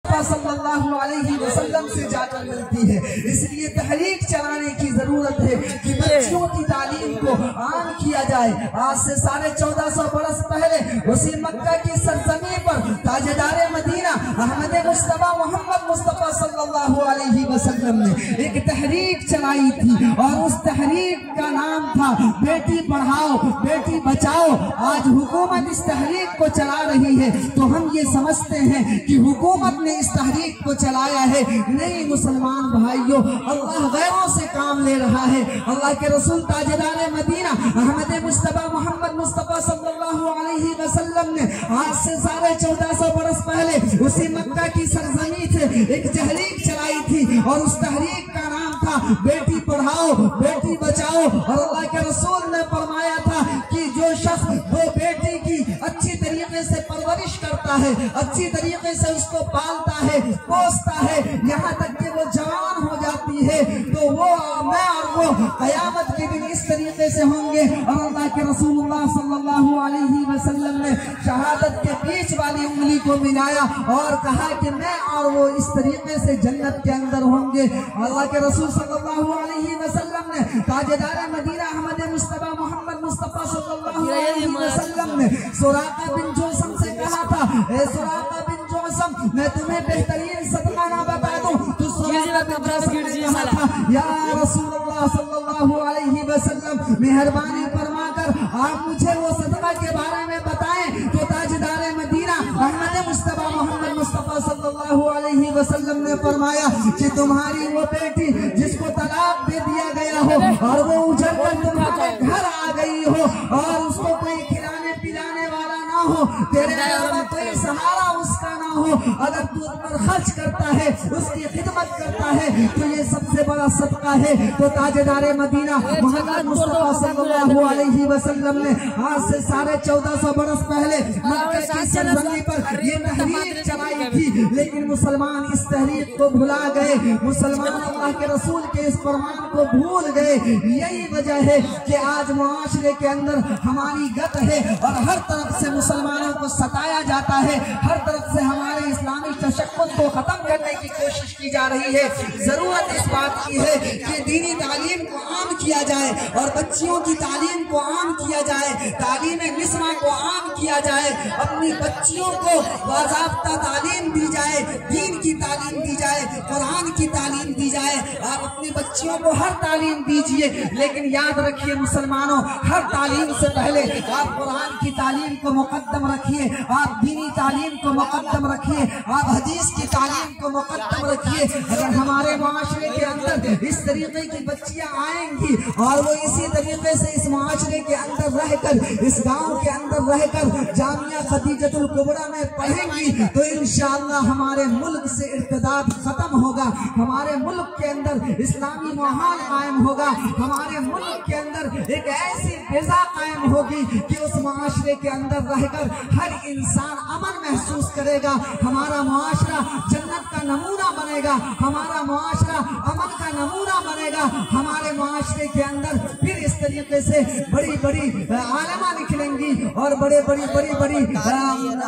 सल्लल्लाहु अलैहि वसल्लम से जाकर मिलती है। इसलिए तहरीक चलाने की जरूरत है कि बच्चों की तालीम को आम किया जाए। आज से 1450 बरस पहले उसी मक्का की सरजमीन पर ताजदार मदीना अहमद मुस्तफा मोहम्मद मुस्तफा सल्लल्लाहु अलैहि वसल्लम ने एक तहरीक चलाई थी और उस तहरीक का नाम था बेटी पढ़ाओ बेटी बचाओ। आज हुकूमत इस तहरीक को चला रही है तो हम ये समझते हैं कि हुकूमत ने इस तहरीक को चलाया है। नहीं मुसलमान भाइयों, अल्लाह गैरों से काम ले रहा है। अल्लाह के रसूल ताजदार मदीना अहमद मुस्तफा मोहम्मद मुस्तफा सल्लल्लाहु अलैहि वसल्लम ने आज से 1450 बरस पहले उसी मक्का की सरजमीन से एक तहरीक चलाई थी और उस तहरीक का नाम था बेटी पढ़ाओ बेटी बचाओ। और अल्लाह के रसूल ने फरमाया था कि जो शख्स वो बेटी की अच्छी तरीके से परवरिश करता है, अच्छी तरीके से उसको पालता है पोसता है, यहाँ तक कि वो जवान हो जाती है, तो वो मैं और वो कयामत के दिन इस तरीके से होंगे। और अल्लाह के रसूलुल्लाह सल्लल्लाहु अलैहि वसल्लम ने शहादत के बीच वाली उंगली को मिलाया और कहा कि मैं और वो इस तरीके से जन्नत के अंदर होंगे। अल्लाह के रसूल सल्लल्लाहु अलैहि वसल्लम ने ताजदार मदीना अहमद मुस्तफा मोहम्मद मुस्तफा सल्लल्लाहु अलैहि वसल्लम ने सुराका बिन जोसम से कहा था, ए सुराका बिन जोसम, मैं तुम्हें बेहतरीन सदका ना बता दूं? तो सुराका बिन जोसम ने कहा था, या रसूलुल्लाह सल्लल्लाहु अलैहि वसल्लम मेहरबानी फरमाकर आप मुझे वो सदका के बारे में बताएं। तो ताजदार मदीना अहमद मुस्तफा मोहम्मद मुस्तफा सल्लल्लाहु अलैहि वसल्लम ने फरमाया कि तुम्हारी वो बेटी जिसको तलाक दे दिया गया हो और वो उजड़ कर तुम्हारे घर आ गई हो और उसको कोई खिलाने पिलाने वाला ना हो, तेरे अलावा कोई सहारा उसका ना हो, अगर तू उस पर खर्च करता है उसकी खिदमत करता है तो ये सबसे बड़ा सदका है। तो ताजदार मदीना मोहम्मद मुस्तफा सल्लल्लाहु अलैहि वसल्लम ने आज से 1450 बरस पहले मक्के की सरजमीन पर ये तहरीक चलाई थी, लेकिन मुसलमान इस तहरीक को भुला गए, मुसलमान अल्लाह के रसूल के इस फरमान को भूल गए। यही वजह है कि आज मुआशरे के अंदर हमारी गत है और हर तरफ से मुसलमानों को सताया जाता है, हर तरफ से हमारे इस्लामी तशक्कुल को खत्म करने की कोशिश की जा रही है। जरूरत इस बात की है कि दीनी तालीम को आम किया जाए और बच्चियों की तालीम को आम किया जाए, तालीम निस्मा को आम किया जाए, अपनी बच्चियों को बाज़ाब्ता तालीम दी जाए, दीन की तालीम दी जाए, कुरान की तालीम दी जाए। आप अपनी बच्चियों को हर तालीम दीजिए, लेकिन याद रखिए मुसलमानों, हर तालीम से पहले आप कुरान की तालीम को मुकद्दम रखिए, आप दीनी तालीम को मुकद्दम रखिए, आप हदीस की तालीम को मुकद्दम रखिए। अगर हमारे मुआशरे के अंदर इस तरीके की बच्चियां आएंगी और वो इसी तरीके से इस मुआशरे के अंदर रहकर, इस गांव के अंदर रहकर जामिया खदीजतुल कुबरा में पढ़ेंगी तो इंशाअल्लाह हमारे मुल्क से इर्तिदाद खत्म होगा, हमारे मुल्क के अंदर इस्लामी माहौल कायम होगा, हमारे मुल्क के अंदर एक ऐसी फिजा कायम होगी कि उस मुआशरे के अंदर रहकर हर इंसान अमन महसूस करेगा, हमारा मुआशरा जन्नत का नमूना बनेगा, हमारा मुआशरा अमन का नमूना बनेगा। हमारे मुआशरे के अंदर फिर इस तरीके से बड़ी बड़ी आलिमा निकलेंगी और बड़ी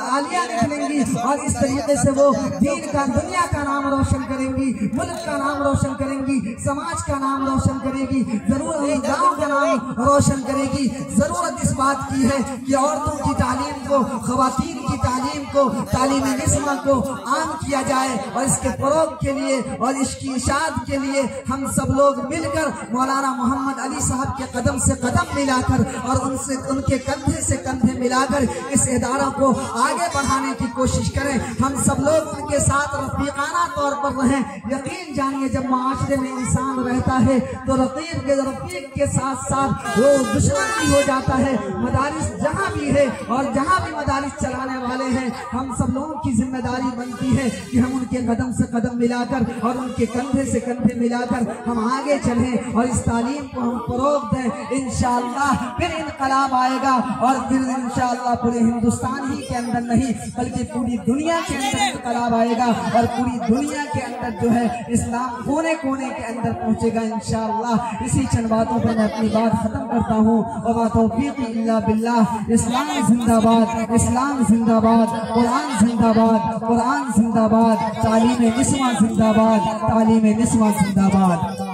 आलिया निकलेंगी और इस तरीके से वो दीन का दुनिया का नाम रोशन करेंगी, मुल्क का नाम रोशन करेंगी, समाज का नाम रोशन करेगी, जरूर गांव का नाम रोशन करेगी। जरूरत इस बात की है कि औरतों की तालीम को, खवातीन की तालीम को, तालीम निस्मा को आम किया जाए और इसके फरोग के लिए और इसकी इशाद के लिए हम सब लोग मिलकर मौलाना मोहम्मद अली साहब के कदम से कदम मिलाकर और उनसे उनके कंधे से कंधे मिलाकर इस इदारा को आगे बढ़ाने की कोशिश करें। हम सब लोग उनके साथ रफीकाना तौर पर रहें। यकीन जानिए जब मुआशरे में इंसान रहता है तो रफीक के साथ साथ वो दुश्मन भी हो जाता है। मदारिस जहाँ भी है और जहाँ भी मदारिस चलाने वाले हैं, हम सब लोगों की जिम्मेदारी बनती है कि हम उनके कदम से कदम मिलाकर और उनके कंधे से कंधे मिलाकर हम आगे चलें और इस तालीम को हम फरोग दें। इंशाअल्लाह फिर इनकलाब आएगा और फिर इंशाअल्लाह पूरे हिंदुस्तान ही के अंदर नहीं बल्कि पूरी दुनिया के अंदर इनकलाब आएगा और पूरी दुनिया के अंदर जो है इस्लाम कोने कोने के अंदर पहुंचेगा इंशाअल्लाह। इसी चंद बातों पर मैं अपनी बात खत्म करता हूँ। और तौफीक इल्ला बिल्लाह। इस्लाम जिंदाबाद, इस्लाम जिंदाबाद, कुरान जिंदाबाद, कुरान قرآن زندہ باد، تعلیم نسواں زندہ باد، تعلیم نسواں زندہ باد۔